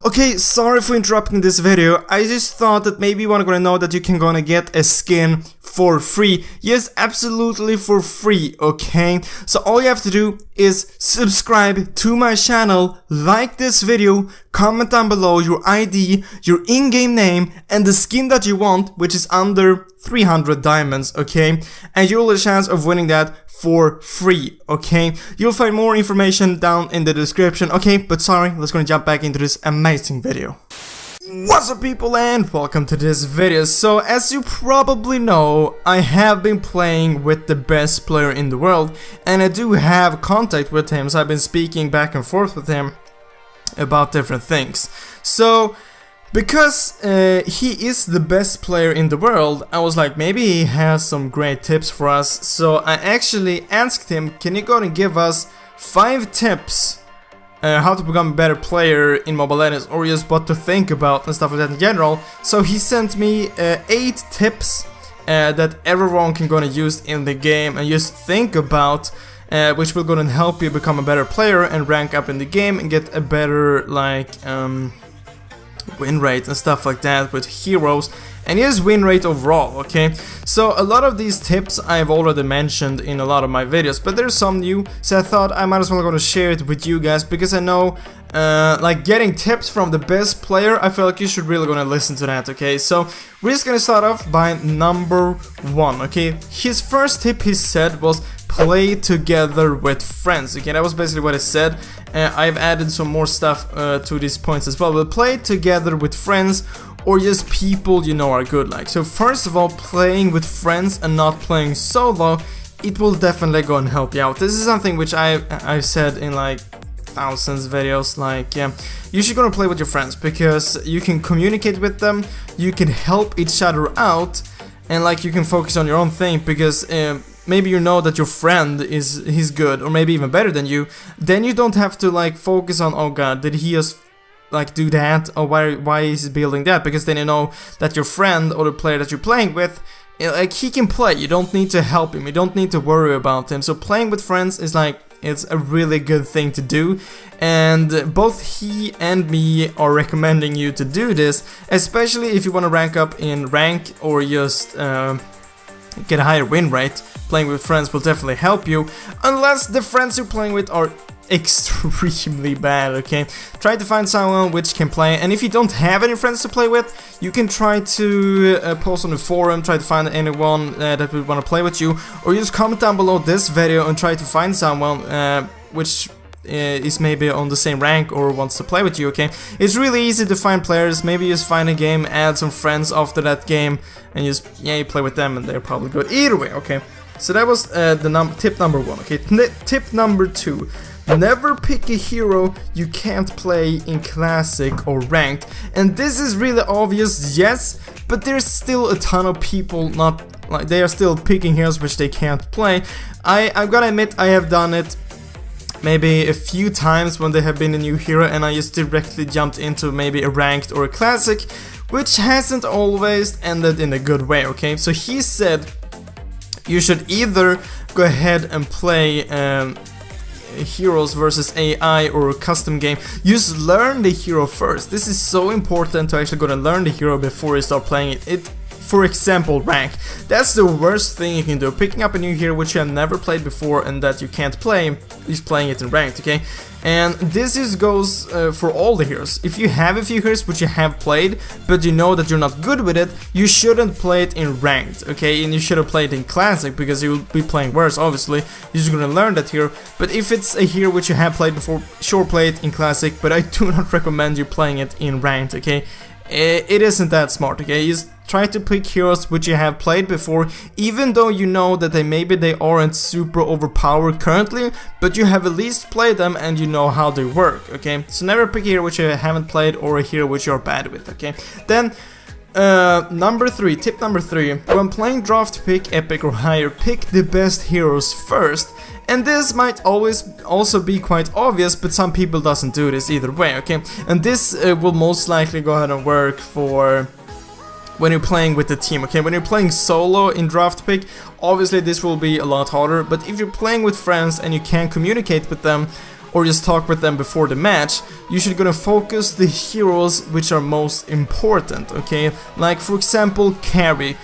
Okay, sorry for interrupting this video. I just thought that maybe you wanna know that you can gonna get a skin for free. Yes, absolutely for free, okay? So all you have to do is subscribe to my channel, like this video, comment down below your ID, your in-game name, and the skin that you want, which is under 300 diamonds, okay? And you'll have a chance of winning that for free, okay? You'll find more information down in the description, okay? But sorry, let's gonna jump back into this amazing video. What's up, people, and welcome to this video. So as you probably know, I have been playing with the best player in the world, and I do have contact with him, so I've been speaking back and forth with him about different things. So because he is the best player in the world, I was like, maybe he has some great tips for us. So I actually asked him, can you go and give us 5 tips how to become a better player in Mobile Legends, or just what to think about and stuff like that in general. So he sent me 8 tips that everyone can gonna use in the game and just think about, which will gonna help you become a better player and rank up in the game and get a better win rate and stuff like that with heroes, and his win rate overall, okay? So a lot of these tips I've already mentioned in a lot of my videos, but there's some new, so I thought I might as well go to share it with you guys, because I know like getting tips from the best player, I feel like you should really gonna listen to that, okay? So we're just gonna start off by number 1, okay? His first tip, he said, was play together with friends, okay? That was basically what he said. I've added some more stuff to these points as well, but play together with friends or just people you know are good like. So first of all, playing with friends and not playing solo, it will definitely go and help you out. This is something which I've said in like thousands of videos, like you should go and play with your friends, because you can communicate with them, you can help each other out, and like you can focus on your own thing, because maybe you know that your friend he's good, or maybe even better than you. Then you don't have to like focus on, oh god, did he just like do that, or why is he building that, because then you know that your friend or the player that you're playing with, like, he can play. You don't need to help him, you don't need to worry about him. So playing with friends is like, it's a really good thing to do, and both he and me are recommending you to do this, especially if you want to rank up in rank or just get a higher win rate. Playing with friends will definitely help you, unless the friends you're playing with are extremely bad, okay? Try to find someone which can play, and if you don't have any friends to play with, you can try to post on the forum, try to find anyone that would want to play with you, or just comment down below this video and try to find someone which is maybe on the same rank or wants to play with you, okay? It's really easy to find players. Maybe just find a game, add some friends after that game, and just, yeah, you play with them and they're probably good either way, okay? So that was tip number 1, okay? Tip number 2. Never pick a hero you can't play in Classic or Ranked. And this is really obvious, yes, but there's still a ton of people not, like, they are still picking heroes which they can't play. I've gotta admit, I have done it maybe a few times when there have been a new hero, and I just directly jumped into maybe a Ranked or a Classic, which hasn't always ended in a good way, okay? So he said you should either go ahead and play heroes versus AI or a custom game. Just learn the hero first. This is so important to actually go and learn the hero before you start playing it. For example, rank. That's the worst thing you can do. Picking up a new hero which you have never played before and that you can't play, is playing it in ranked, okay? And this goes for all the heroes. If you have a few heroes which you have played, but you know that you're not good with it, you shouldn't play it in ranked, okay? And you shouldn't play it in classic, because you'll be playing worse, obviously. You're just gonna learn that hero. But if it's a hero which you have played before, sure, play it in classic, but I do not recommend you playing it in ranked, okay? It isn't that smart, okay? Just try to pick heroes which you have played before, even though you know that maybe they aren't super overpowered currently, but you have at least played them and you know how they work, okay? So never pick a hero which you haven't played or a hero which you're bad with, okay? Then number 3, tip number 3, when playing draft pick, epic or higher, pick the best heroes first. And this might always also be quite obvious, but some people doesn't do this either way, okay? And this will most likely go ahead and work for when you're playing with the team, okay? When you're playing solo in draft pick, obviously this will be a lot harder, but if you're playing with friends and you can communicate with them, or just talk with them before the match, you should gonna focus the heroes which are most important, okay? Like for example, Carry.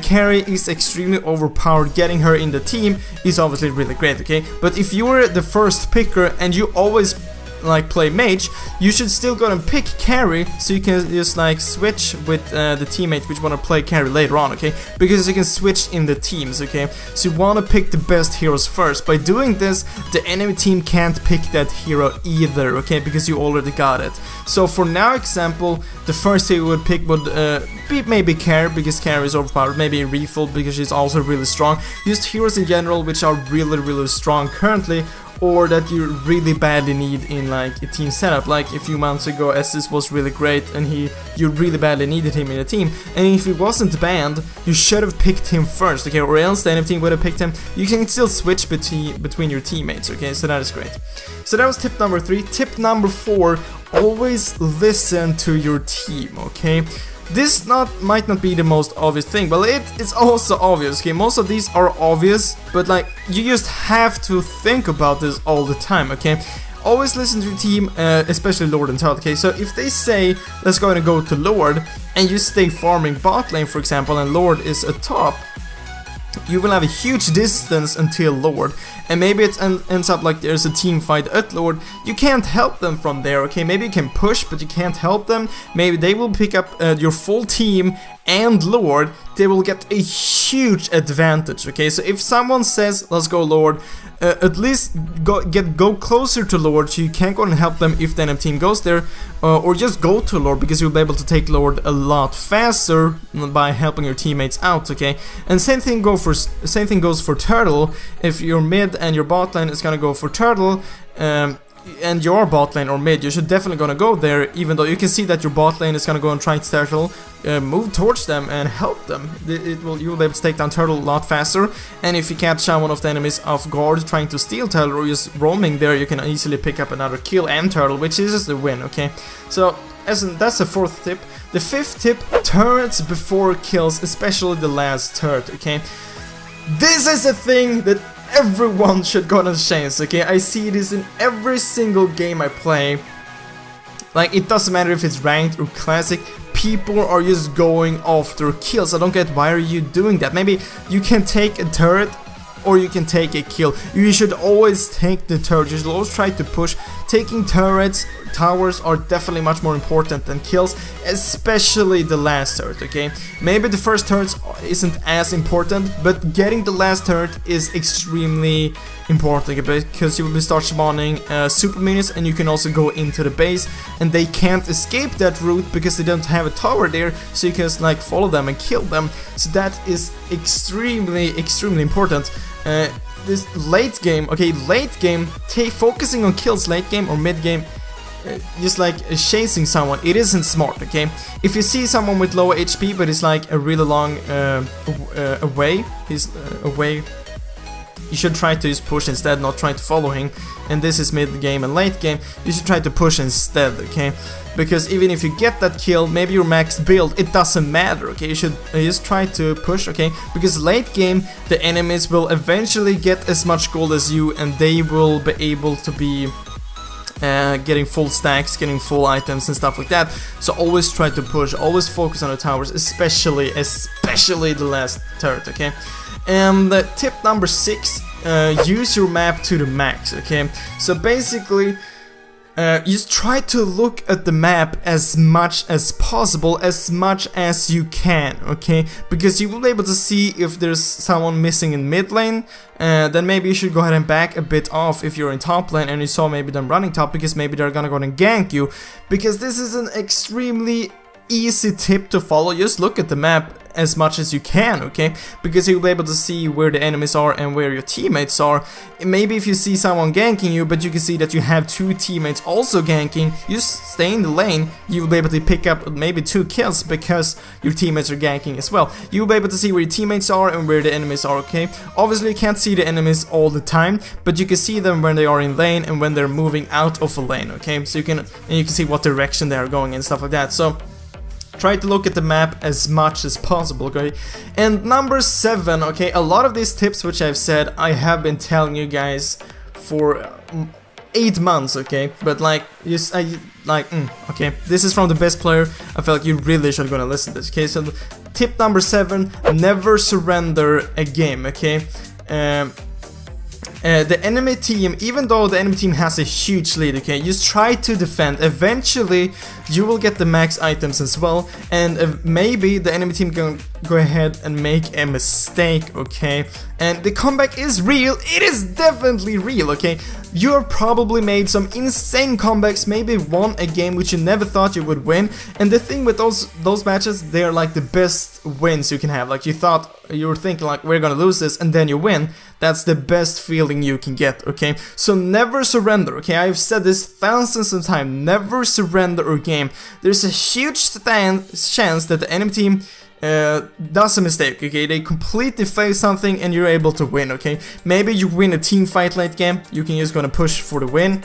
Carry is extremely overpowered. Getting her in the team is obviously really great, okay? But if you were the first picker and you always like play mage, you should still go and pick Carry, so you can just like switch with the teammates which want to play Carry later on, okay? Because you can switch in the teams, okay? So you want to pick the best heroes first. By doing this, the enemy team can't pick that hero either, okay? Because you already got it. So for now example, the first hero would pick would be maybe Carry, because Carry is overpowered, maybe Refill because she's also really strong. Just heroes in general which are really strong currently, or that you really badly need in like a team setup. Like a few months ago, Estes was really great and you really badly needed him in a team, and if he wasn't banned, you should have picked him first, okay? Or else the enemy team would have picked him. You can still switch between your teammates, okay? So that is great. So that was tip number 3. Tip number 4, always listen to your team, okay? This might not be the most obvious thing, but it's also obvious, okay? Most of these are obvious, but like you just have to think about this all the time, okay? Always listen to your team, especially Lord and Turtle, okay? So if they say, let's go and go to Lord, and you stay farming bot lane, for example, and Lord is at top, you will have a huge distance until Lord, and maybe it ends up like there's a team fight at Lord. You can't help them from there, okay? Maybe you can push, but you can't help them. Maybe they will pick up your full team and Lord. They will get a huge advantage, okay? So if someone says, let's go Lord, at least go closer to Lord, so you can't go and help them if the enemy team goes there, or just go to Lord, because you'll be able to take Lord a lot faster by helping your teammates out, okay? And same thing goes for Turtle. If you're mid and your bot lane is gonna go for Turtle, and your bot lane or mid, you should definitely gonna go there, even though you can see that your bot lane is gonna go and try to Turtle, move towards them and help them. You will be able to take down Turtle a lot faster, and if you catch one of the enemies off guard trying to steal Turtle or just roaming there, you can easily pick up another kill and Turtle, which is the win, okay? So that's the 4th tip. The 5th tip, turrets before kills, especially the last turret, okay? This is a thing that everyone should go on chance, okay? I see this in every single game I play. Like, it doesn't matter if it's ranked or classic, people are just going after kills. I don't get, why are you doing that? Maybe you can take a turret or you can take a kill. You should always take the turret. You should always try to push. Taking turrets, towers are definitely much more important than kills, especially the last turret, okay? Maybe the first turret isn't as important, but getting the last turret is extremely important, okay? Because you will start spawning super minions, and you can also go into the base, and they can't escape that route because they don't have a tower there, so you can like follow them and kill them. So that is extremely important. This late game, okay, late game, focusing on kills late game or mid game, just like chasing someone, it isn't smart, okay? If you see someone with low HP but it's like a really long away, you should try to just push instead, not try to follow him. And this is mid game and late game, you should try to push instead, okay? Because even if you get that kill, maybe your max build, it doesn't matter, okay? You should just try to push, okay? Because late game, the enemies will eventually get as much gold as you, and they will be able to be getting full stacks, getting full items and stuff like that. So always try to push, always focus on the towers, especially the last turret, okay? And tip number 6, use your map to the max, okay? So basically, just try to look at the map as much as possible, as much as you can, okay? Because you will be able to see if there's someone missing in mid lane, then maybe you should go ahead and back a bit off if you're in top lane and you saw maybe them running top, because maybe they're gonna go and gank you. Because this is an extremely easy tip to follow. Just look at the map as much as you can, okay? Because you'll be able to see where the enemies are and where your teammates are. Maybe if you see someone ganking you, but you can see that you have 2 teammates also ganking, you stay in the lane, you'll be able to pick up maybe 2 kills because your teammates are ganking as well. You'll be able to see where your teammates are and where the enemies are, okay? Obviously you can't see the enemies all the time, but you can see them when they are in lane and when they're moving out of a lane, okay? So you can see what direction they are going and stuff like that. So try to look at the map as much as possible, okay? And number 7, okay, a lot of these tips which I've said, I have been telling you guys for 8 months, okay? But like, okay, this is from the best player. I feel like you really should gonna listen to this, okay? So tip number 7, never surrender a game, okay? The enemy team, even though the enemy team has a huge lead, okay, just try to defend. Eventually, you will get the max items as well, and maybe the enemy team can go ahead and make a mistake, okay? And the comeback is real. It is definitely real, okay? You have probably made some insane comebacks, maybe won a game which you never thought you would win. And the thing with those matches, they're like the best wins you can have. Like you were thinking like, we're gonna lose this, and then you win. That's the best feeling you can get, okay? So never surrender, okay? I've said this thousands of times. Never surrender a game. There's a huge chance that the enemy team does a mistake, okay? They completely fail something and you're able to win, okay? Maybe you win a team fight late game, you can just gonna push for the win.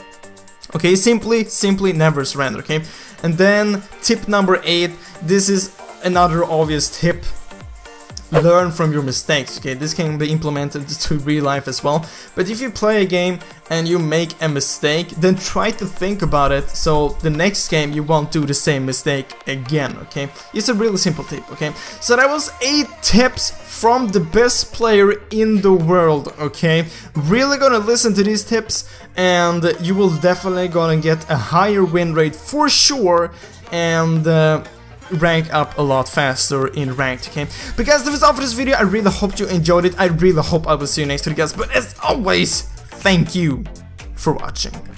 Okay, simply never surrender, okay? And then tip number 8, this is another obvious tip. Learn from your mistakes, okay? This can be implemented to real life as well. But if you play a game and you make a mistake, then try to think about it so the next game you won't do the same mistake again, okay? It's a really simple tip, okay? So that was 8 tips from the best player in the world, okay? Really gonna listen to these tips and you will definitely gonna get a higher win rate for sure, and rank up a lot faster in ranked, okay? But guys, that was all for this video. I really hope you enjoyed it. I really hope I will see you next video, guys. But as always, thank you for watching.